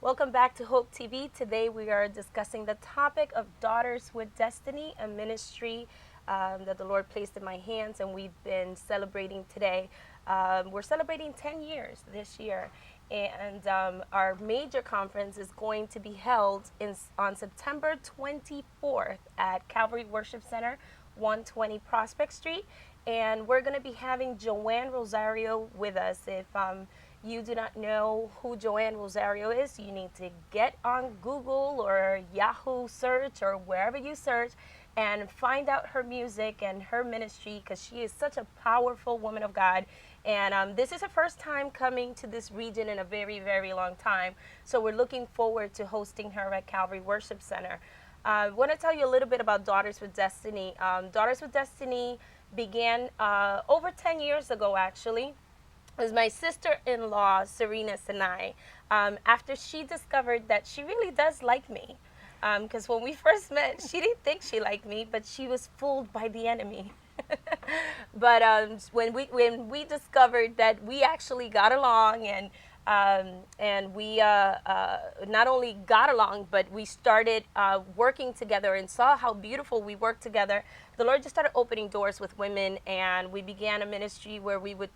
Welcome back to Hope TV. Today we are discussing the topic of Daughters with Destiny, a ministry that the Lord placed in my hands, and we've been celebrating today. We're celebrating 10 years this year, and our major conference is going to be held on September 24th at Calvary Worship Center, 120 Prospect Street. And we're going to be having Joanne Rosario with us. If you do not know who Joanne Rosario is, you need to get on Google or Yahoo search or wherever you search and find out her music and her ministry, because she is such a powerful woman of God. And this is her first time coming to this region in a very, very long time. So we're looking forward to hosting her at Calvary Worship Center. I want to tell you a little bit about Daughters with Destiny. Daughters with Destiny began over 10 years ago, actually. It was my sister-in-law, Serena Sinai, after she discovered that she really does like me. Because when we first met, she didn't think she liked me, but she was fooled by the enemy. But when we discovered that we actually got along, and we not only got along, but we started working together and saw how beautiful we worked together, the Lord just started opening doors with women, and we began a ministry where we would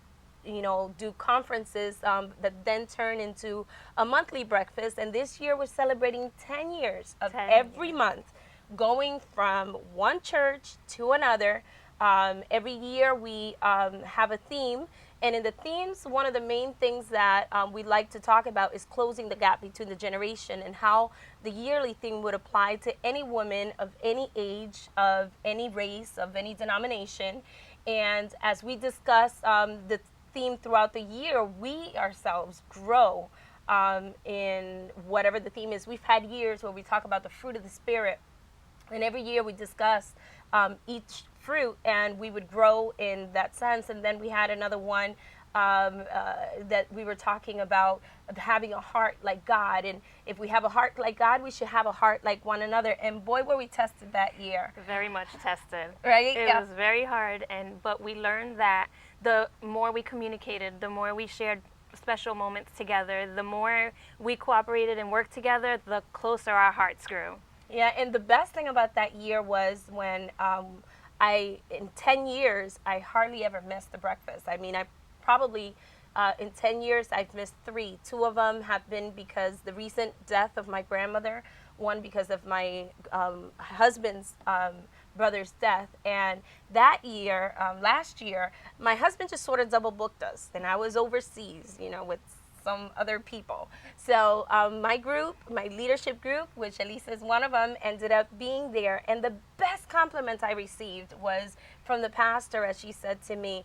do conferences that then turned into a monthly breakfast. And this year we're celebrating 10 years of 10 every years. month, going from one church to another. Every year we have a theme. And in the themes, one of the main things that we like to talk about is closing the gap between the generation, and how the yearly theme would apply to any woman of any age, of any race, of any denomination. And as we discuss the theme throughout the year, we ourselves grow in whatever the theme is. We've had years where we talk about the fruit of the Spirit, and every year we discuss each fruit, and we would grow in that sense. And then we had another one that we were talking about having a heart like God. And if we have a heart like God, we should have a heart like one another. And boy, were we tested that year. Very much tested. Right? It Yeah. was very hard, but we learned that the more we communicated, the more we shared special moments together, the more we cooperated and worked together, the closer our hearts grew. Yeah, and the best thing about that year was when in 10 years, I hardly ever missed the breakfast. I mean, I probably, in 10 years, I've missed three. Two of them have been because the recent death of my grandmother, one because of my husband's brother's death. And that year, last year, my husband just sort of double booked us, and I was overseas, with some other people. So my group, my leadership group, which Elisa is one of them, ended up being there. And the best compliment I received was from the pastor, as she said to me,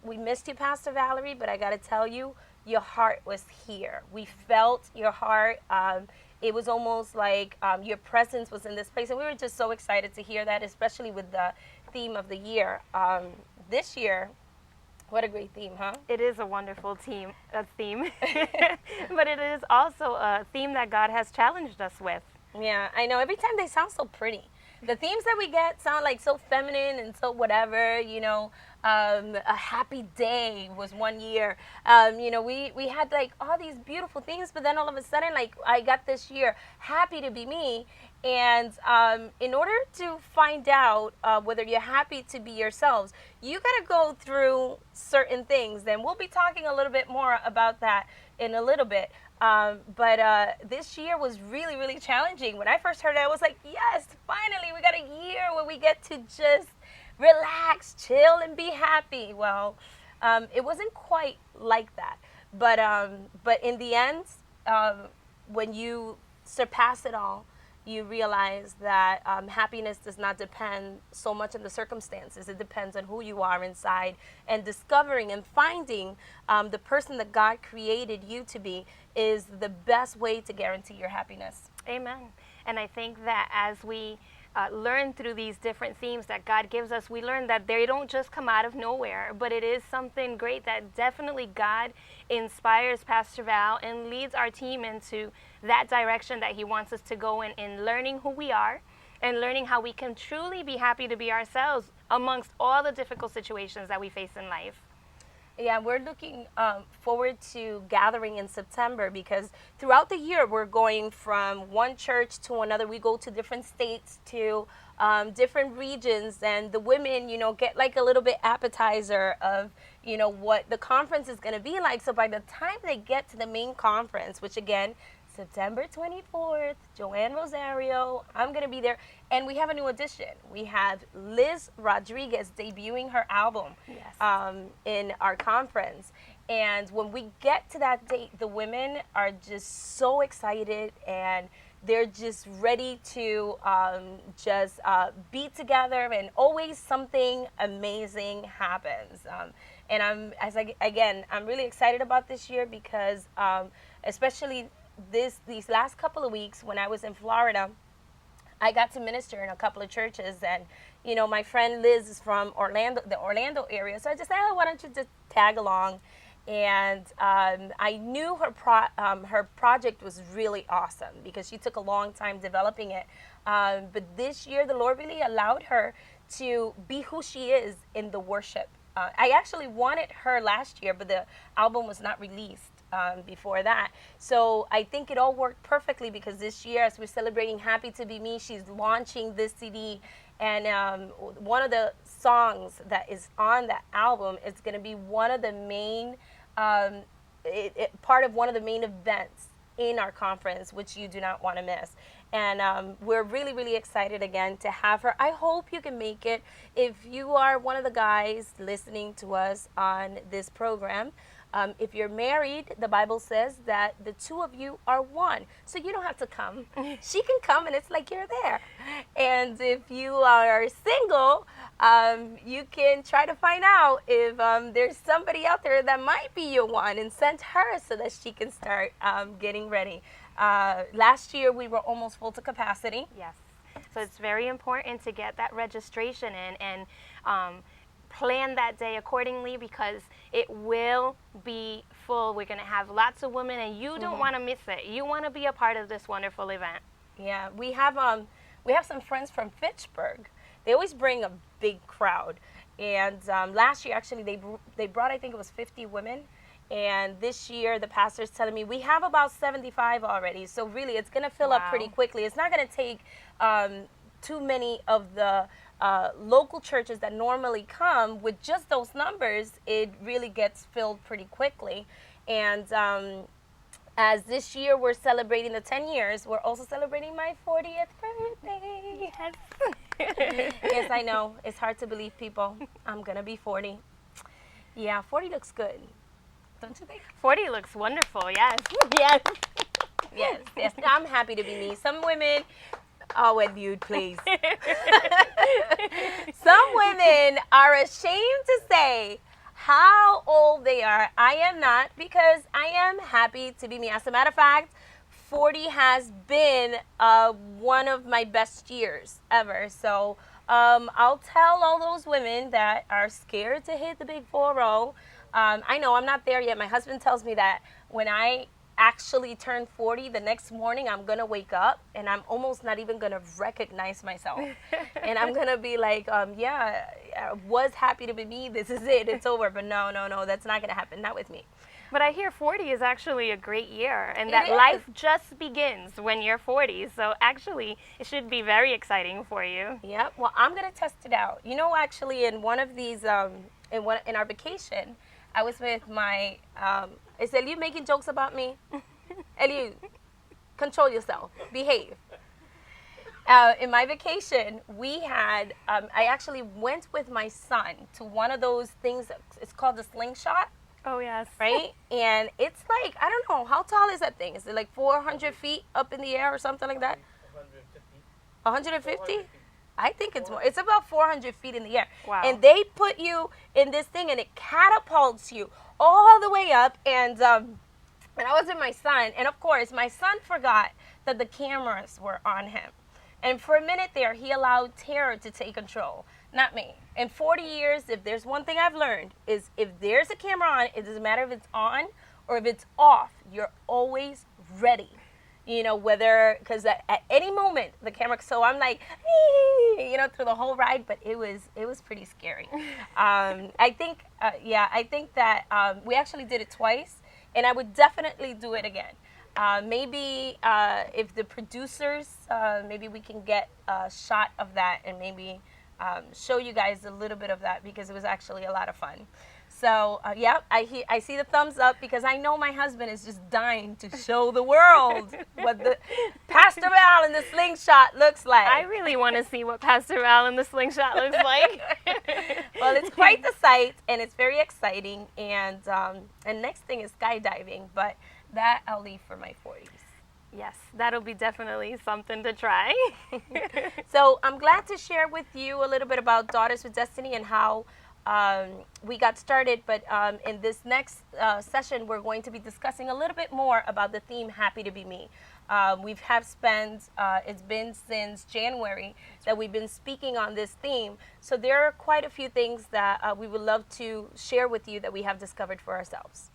we missed you, Pastor Valerie, but I got to tell you, your heart was here. We felt your heart. It was almost like your presence was in this place. And we were just so excited to hear that, especially with the theme of the year. This year, what a great theme, huh? It is a wonderful theme, but it is also a theme that God has challenged us with. Yeah, I know. Every time they sound so pretty. The themes that we get sound like so feminine and so whatever, a happy day was one year. We had like all these beautiful things, but then all of a sudden, like I got this year, happy to be me. And in order to find out whether you're happy to be yourselves, you got to go through certain things. And we'll be talking a little bit more about that in a little bit. But this year was really, really challenging. When I first heard it, I was like, yes, finally, we got a year where we get to just relax, chill, and be happy. Well, it wasn't quite like that. But in the end, when you surpass it all, you realize that happiness does not depend so much on the circumstances. It depends on who you are inside, and discovering and finding the person that God created you to be is the best way to guarantee your happiness. Amen. And I think that as we learn through these different themes that God gives us, we learn that they don't just come out of nowhere, but it is something great that definitely God inspires Pastor Val and leads our team into that direction that he wants us to go in learning who we are and learning how we can truly be happy to be ourselves amongst all the difficult situations that we face in life. Yeah, we're looking forward to gathering in September because throughout the year we're going from one church to another. We go to different states, to different regions, and the women, get like a little bit appetizer of, what the conference is going to be like. So by the time they get to the main conference, which again, September 24th, Joanne Rosario, I'm going to be there. And we have a new addition. We have Liz Rodriguez debuting her album Yes. in our conference. And when we get to that date, the women are just so excited and they're just ready to just be together, and always something amazing happens. And I'm really excited about this year because especially these last couple of weeks when I was in Florida, I got to minister in a couple of churches, and my friend Liz is from Orlando, the Orlando area. So I just said, oh, why don't you just tag along? And I knew her project was really awesome because she took a long time developing it. But this year, the Lord really allowed her to be who she is in the worship. I actually wanted her last year, but the album was not released before that. So I think it all worked perfectly because this year, as we're celebrating Happy to Be Me, she's launching this CD. And one of the songs that is on that album is going to be one of the main, part of one of the main events in our conference, which you do not want to miss. And we're really, really excited again to have her. I hope you can make it. If you are one of the guys listening to us on this program, if you're married, the Bible says that the two of you are one. So you don't have to come. She can come and it's like you're there. And if you are single, you can try to find out if there's somebody out there that might be your one, and send her so that she can start getting ready. Last year we were almost full to capacity. Yes. So it's very important to get that registration in and plan that day accordingly because it will be full. We're going to have lots of women, and you don't want to miss it. You want to be a part of this wonderful event. Yeah, we have some friends from Fitchburg. They always bring a big crowd, and last year actually they brought, I think it was 50 women. And this year, the pastor's telling me we have about 75 already. So really, it's going to fill up pretty quickly. It's not going to take too many of the local churches that normally come with just those numbers. It really gets filled pretty quickly. And as this year we're celebrating the 10 years, we're also celebrating my 40th birthday. Yes. Yes, I know. It's hard to believe, people. I'm going to be 40. Yeah, 40 looks good. Don't you think? 40 looks wonderful, yes. Yes. Yes. I'm happy to be me. Some women, oh, Edmund, please. Some women are ashamed to say how old they are. I am not, because I am happy to be me. As a matter of fact, 40 has been one of my best years ever. So I'll tell all those women that are scared to hit the big 40. I know I'm not there yet. My husband tells me that when I actually turn 40, the next morning I'm going to wake up and I'm almost not even going to recognize myself. And I'm going to be like, yeah, I was happy to be me. This is it. It's over. But no, that's not going to happen. Not with me. But I hear 40 is actually a great year, and that life just begins when you're 40. So actually, it should be very exciting for you. Yep. Well, I'm going to test it out. Actually, in one of these, in our vacation, I was with my, is Eliu making jokes about me? Eliu, control yourself. Behave. In my vacation, we had, I actually went with my son to one of those things, it's called the slingshot. Oh, yes. Right? And it's like, I don't know, how tall is that thing? Is it like 400 feet up in the air or something like that? 150? I think it's more. It's about 400 feet in the air. Wow. And they put you in this thing and it catapults you all the way up. And I was with my son. And of course, my son forgot that the cameras were on him. And for a minute there, he allowed terror to take control, not me. In 40 years, if there's one thing I've learned, is if there's a camera on, it doesn't matter if it's on or if it's off, you're always ready. whether, because at any moment the camera, so I'm like, through the whole ride, but it was pretty scary. I think that we actually did it twice, and I would definitely do it again. Maybe if the producers, maybe we can get a shot of that and maybe show you guys a little bit of that, because it was actually a lot of fun. So, I see the thumbs up, because I know my husband is just dying to show the world what the Pastor Val in the slingshot looks like. I really want to see what Pastor Val in the slingshot looks like. Well, it's quite the sight, and it's very exciting. And next thing is skydiving, but that I'll leave for my 40s. Yes, that'll be definitely something to try. So I'm glad to share with you a little bit about Daughters with Destiny and how we got started. But in this next session, we're going to be discussing a little bit more about the theme Happy to Be Me. It's been since January that we've been speaking on this theme. So there are quite a few things that we would love to share with you that we have discovered for ourselves.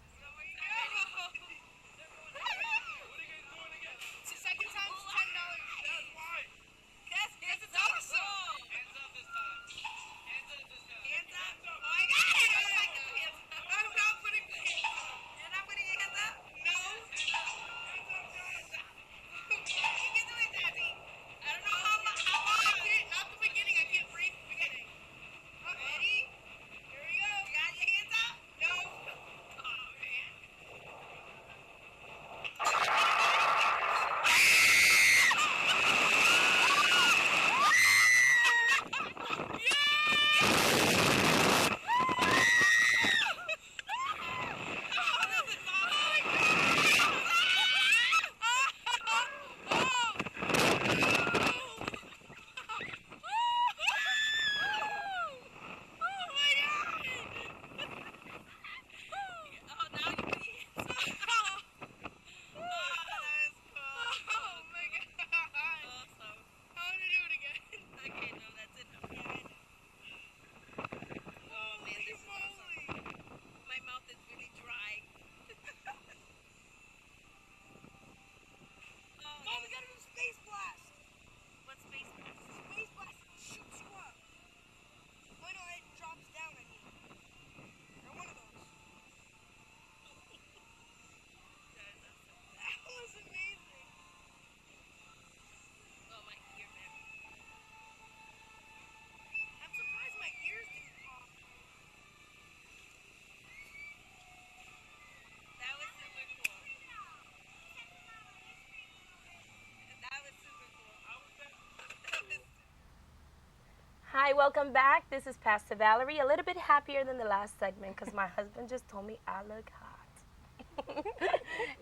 Hi, welcome back. This is Pastor Valerie. A little bit happier than the last segment because my husband just told me I look hot.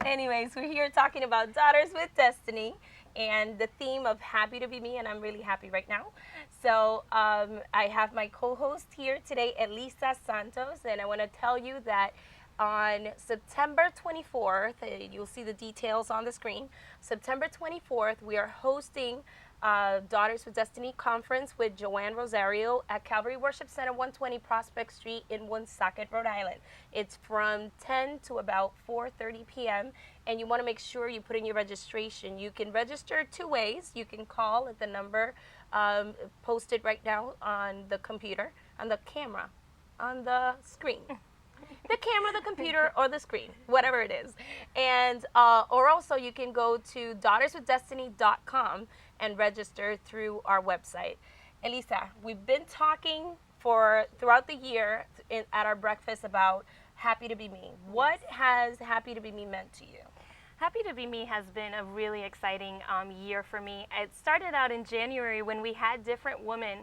Anyways, we're here talking about Daughters with Destiny and the theme of Happy to Be Me, and I'm really happy right now. So I have my co-host here today, Elisa Santos, and I want to tell you that on September 24th, you'll see the details on the screen. September 24th, we are hosting Daughters with Destiny conference with Joanne Rosario at Calvary Worship Center, 120 Prospect Street in Woonsocket, Rhode Island. It's from 10 to about 4:30 p.m. and you want to make sure you put in your registration. You can register two ways. You can call at the number posted right now on the computer, on the camera, on the screen. The camera, the computer, or the screen, whatever it is. And or also you can go to daughterswithdestiny.com and register through our website. Elisa, we've been talking throughout the year at our breakfast about Happy to Be Me. What has Happy to Be Me meant to you? Happy to Be Me has been a really exciting year for me. It started out in January when we had different women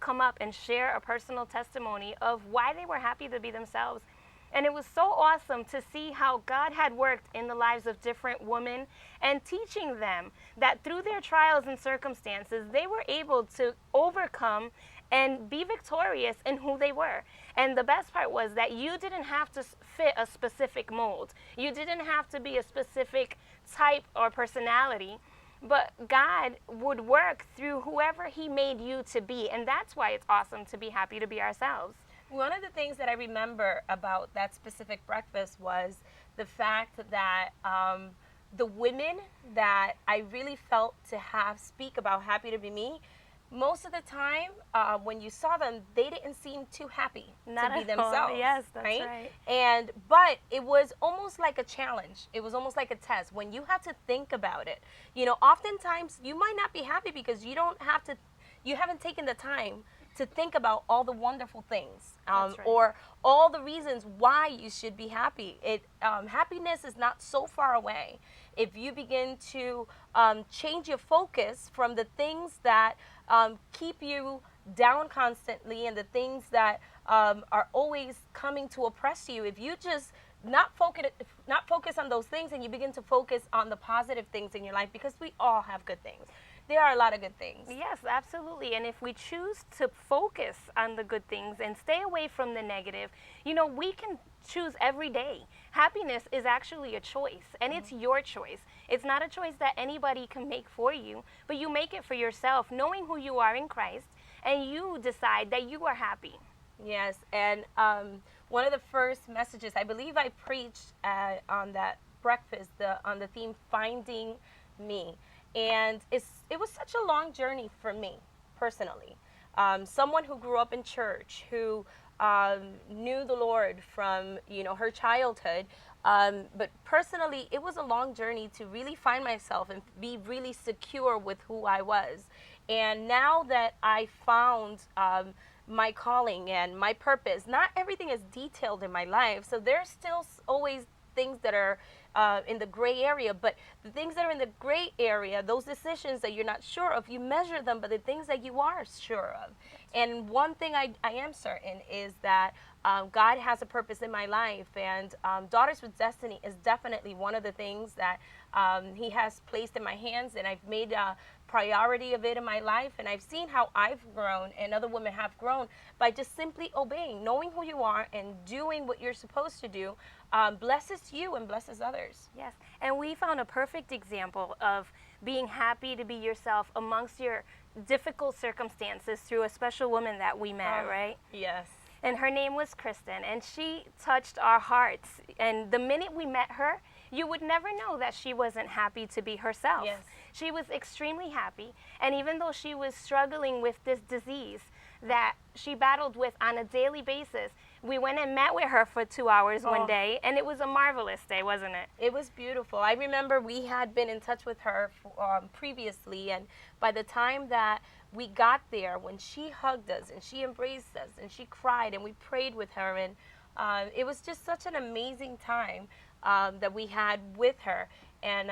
come up and share a personal testimony of why they were happy to be themselves. And it was so awesome to see how God had worked in the lives of different women and teaching them that through their trials and circumstances, they were able to overcome and be victorious in who they were. And the best part was that you didn't have to fit a specific mold. You didn't have to be a specific type or personality. But God would work through whoever He made you to be. And that's why it's awesome to be happy to be ourselves. One of the things that I remember about that specific breakfast was the fact that the women that I really felt to have speak about Happy to Be Me, most of the time, when you saw them, they didn't seem too happy to Not be at all. themselves, Yes, that's right? right. And but it was almost like a challenge. It was almost like a test when you had to think about it. Oftentimes you might not be happy because you haven't taken the time to think about all the wonderful things, That's right. or all the reasons why you should be happy. Happiness is not so far away if you begin to change your focus from the things that keep you down constantly and the things that are always coming to oppress you. If you just not focus on those things, and you begin to focus on the positive things in your life, because we all have good things. There are a lot of good things. Yes, absolutely. And if we choose to focus on the good things and stay away from the negative, we can choose every day. Happiness is actually a choice, and it's your choice. It's not a choice that anybody can make for you, but you make it for yourself, knowing who you are in Christ, and you decide that you are happy. Yes, and one of the first messages I believe I preached on that breakfast, on the theme "Finding Me," and it was such a long journey for me personally. Someone who grew up in church, who knew the Lord from her childhood, but personally, it was a long journey to really find myself and be really secure with who I was. And now that I found my calling and my purpose, not everything is detailed in my life. So there's still always things that are in the gray area, but the things that are in the gray area, those decisions that you're not sure of, you measure them by the things that you are sure of. And one thing I am certain is that God has a purpose in my life, and Daughters with Destiny is definitely one of the things that He has placed in my hands, and I've made a priority of it in my life, and I've seen how I've grown and other women have grown by just simply obeying, knowing who you are, and doing what you're supposed to do. Blesses you and blesses others. Yes, and we found a perfect example of being happy to be yourself amongst your difficult circumstances through a special woman that we met, right? Yes. And her name was Kristen, and she touched our hearts. And the minute we met her, you would never know that she wasn't happy to be herself. Yes. She was extremely happy, and even though she was struggling with this disease that she battled with on a daily basis, we went and met with her for 2 hours one day, and it was a marvelous day, wasn't it? It was beautiful. I remember we had been in touch with her previously, and by the time that we got there, when she hugged us and she embraced us and she cried and we prayed with her, and it was just such an amazing time that we had with her. And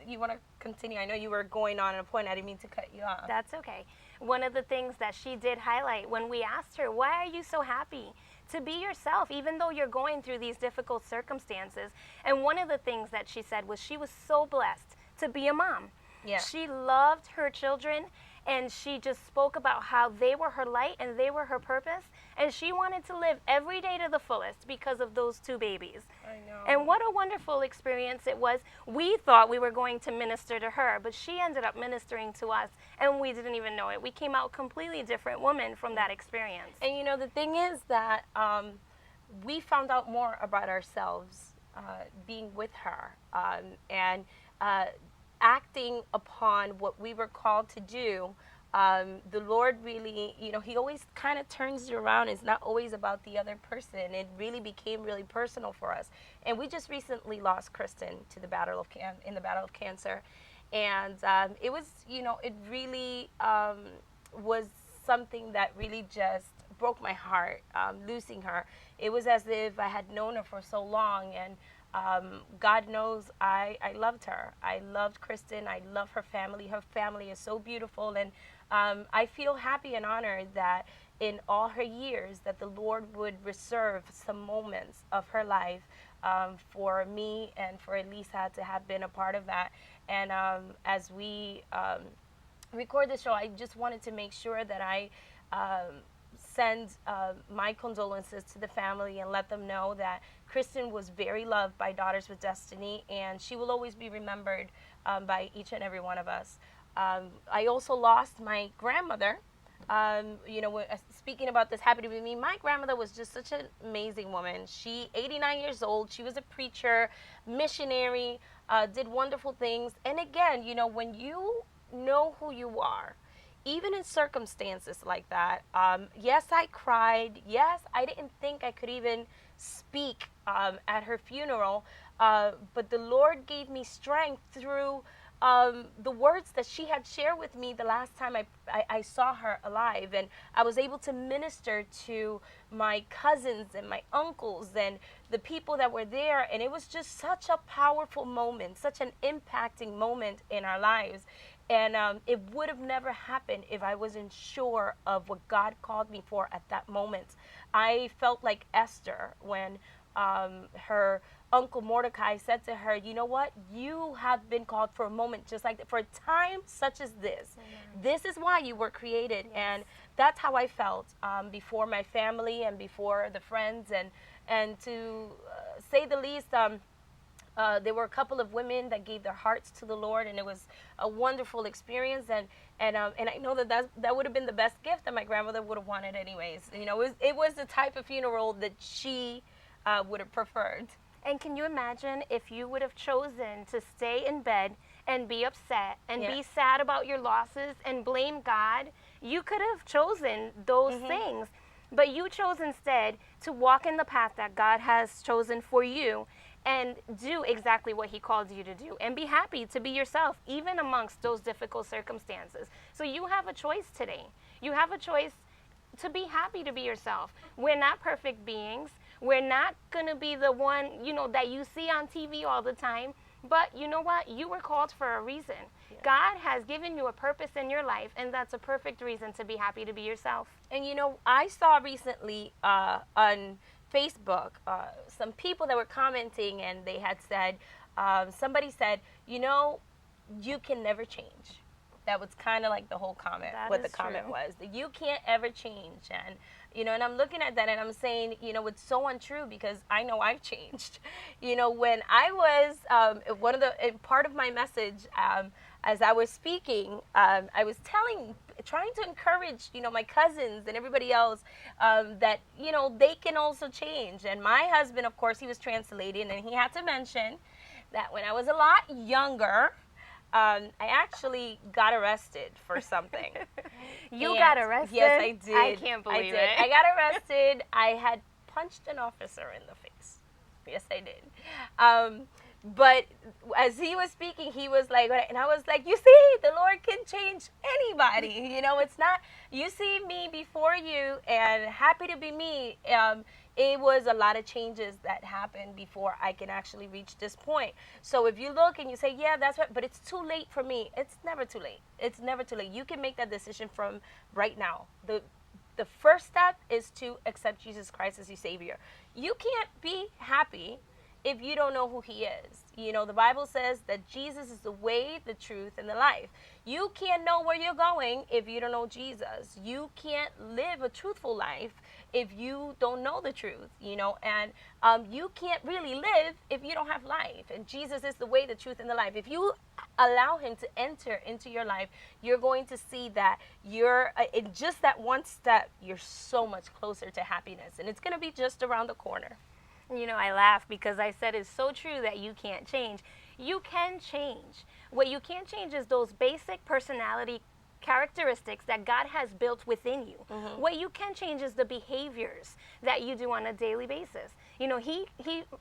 you want to continue? I know you were going on a point. I didn't mean to cut you off. That's okay. One of the things that she did highlight when we asked her, why are you so happy to be yourself, even though you're going through these difficult circumstances? And one of the things that she said was she was so blessed to be a mom. Yeah. She loved her children, and she just spoke about how they were her light and they were her purpose, and she wanted to live every day to the fullest because of those two babies. I know. And what a wonderful experience it was. We thought we were going to minister to her, but she ended up ministering to us, and we didn't even know it. We came out completely different women from that experience. And the thing is that we found out more about ourselves being with her, and acting upon what we were called to do. The Lord really, He always kind of turns you around. It's not always about the other person. It really became really personal for us. And we just recently lost Kristen to the battle of cancer, and it was, it really was something that really just broke my heart. Losing her, it was as if I had known her for so long, and God knows I loved her. I loved Kristen. I love her family. Her family is so beautiful, and I feel happy and honored that in all her years that the Lord would reserve some moments of her life for me and for Elisa to have been a part of that. And as we record this show, I just wanted to make sure that I send my condolences to the family and let them know that Kristen was very loved by Daughters with Destiny, and she will always be remembered by each and every one of us. I also lost my grandmother Speaking about this happening with me, my grandmother was just such an amazing woman. She, 89 years old, she was a preacher, missionary, did wonderful things. And again, when you know who you are, even in circumstances like that, yes, I cried. Yes, I didn't think I could even speak at her funeral, but the Lord gave me strength through the words that she had shared with me the last time I saw her alive. And I was able to minister to my cousins and my uncles and the people that were there. And it was just such a powerful moment, such an impacting moment in our lives. And it would have never happened if I wasn't sure of what God called me for at that moment. I felt like Esther when her uncle Mordecai said to her, "You know what? You have been called for a moment just like that, for a time such as this. This is why you were created." Yes. And that's how I felt before my family and before the friends. And to say the least, there were a couple of women that gave their hearts to the Lord, and it was a wonderful experience. And I know that would have been the best gift that my grandmother would have wanted, anyways. It was the type of funeral that she would have preferred. And can you imagine if you would have chosen to stay in bed and be upset and be sad about your losses and blame God? You could have chosen those things, but you chose instead to walk in the path that God has chosen for you and do exactly what he called you to do and be happy to be yourself, even amongst those difficult circumstances. So you have a choice today. You have a choice to be happy to be yourself. We're not perfect beings. We're not going to be the one, that you see on TV all the time. But you know what? You were called for a reason. Yeah. God has given you a purpose in your life, and that's a perfect reason to be happy to be yourself. And I saw recently on Facebook some people that were commenting, and they had said, somebody said, you can never change. That was kind of like the whole comment, what the comment was. That you can't ever change. And I'm looking at that and I'm saying, it's so untrue, because I know I've changed. When I was, part of my message, as I was speaking, I was trying to encourage, my cousins and everybody else, that, they can also change. And my husband, of course, he was translating, and he had to mention that when I was a lot younger, I actually got arrested for something. You got arrested? Yes, I did. I can't believe it. I got arrested. I had punched an officer in the face. Yes, I did. But as he was speaking, he was like, and I was like, you see, the Lord can change anybody. It's not, you see me before you and happy to be me. It was a lot of changes that happened before I can actually reach this point. So if you look and you say, yeah, that's right, but it's too late for me. It's never too late. It's never too late. You can make that decision from right now. The first step is to accept Jesus Christ as your Savior. You can't be happy if you don't know who he is. The Bible says that Jesus is the way, the truth, and the life. You can't know where you're going if you don't know Jesus. You can't live a truthful life if you don't know the truth, and you can't really live if you don't have life. And Jesus is the way, the truth, and the life. If you allow him to enter into your life, you're going to see that you're, in just that one step, you're so much closer to happiness. And it's going to be just around the corner. I laugh because I said it's so true that you can't change. You can change. What you can't change is those basic personality characteristics that God has built within you. What you can change is the behaviors that you do on a daily basis. He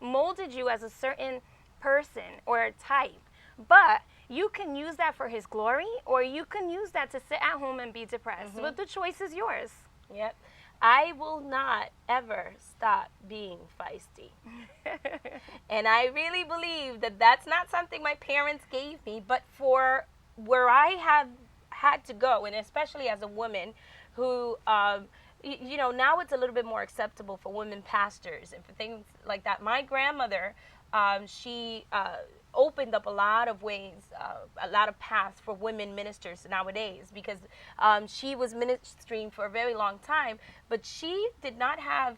molded you as a certain person or a type, but you can use that for his glory, or you can use that to sit at home and be depressed. But the choice is yours. Yep. I will not ever stop being feisty. And I really believe that that's not something my parents gave me, but for where I have had to go, and especially as a woman who, now it's a little bit more acceptable for women pastors and for things like that. My grandmother, she opened up a lot of ways, a lot of paths for women ministers nowadays, because she was ministering for a very long time, but she did not have,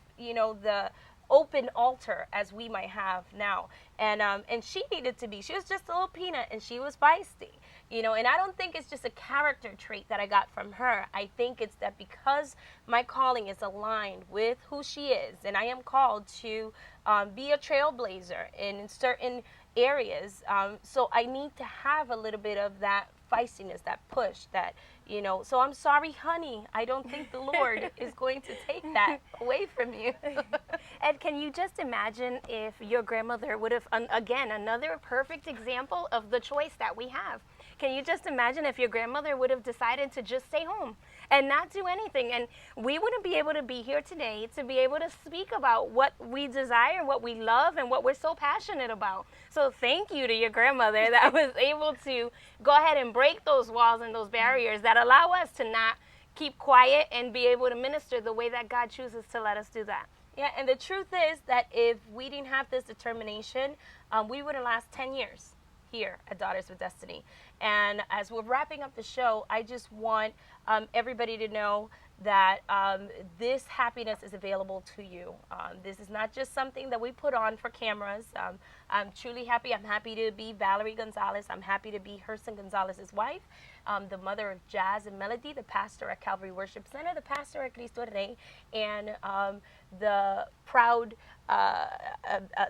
open altar as we might have now. And she needed to be. She was just a little peanut, and she was feisty, you know. And I don't think it's just a character trait that I got from her. I think it's that because my calling is aligned with who she is, and I am called to be a trailblazer in certain areas. So I need to have a little bit of that feistiness, that push, that, you know. So I'm sorry, honey. I don't think the Lord is going to take that away from you. Ed, can you just imagine if your grandmother would have, again, another perfect example of the choice that we have. Can you just imagine if your grandmother would have decided to just stay home and not do anything? And we wouldn't be able to be here today to be able to speak about what we desire, what we love, and what we're so passionate about. So thank you to your grandmother that was able to go ahead and break those walls and those barriers that allow us to not keep quiet and be able to minister the way that God chooses to let us do that. Yeah, and the truth is that if we didn't have this determination, we wouldn't last 10 years here at Daughters with Destiny. And as we're wrapping up the show, I just want everybody to know that this happiness is available to you. This is not just something that we put on for cameras. I'm truly happy. I'm happy to be Valerie Gonzalez. I'm happy to be Herson Gonzalez's wife, the mother of Jazz and Melody, the pastor at Calvary Worship Center, the pastor at Cristo Rey, and the proud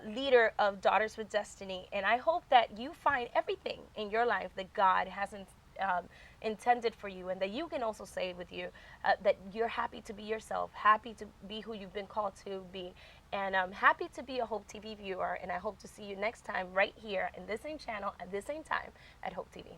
leader of Daughters with Destiny. And I hope that you find everything in your life that God hasn't intended for you, and that you can also say with you that you're happy to be yourself, happy to be who you've been called to be, and I'm happy to be a Hope TV viewer. And I hope to see you next time right here in this same channel at this same time at Hope TV.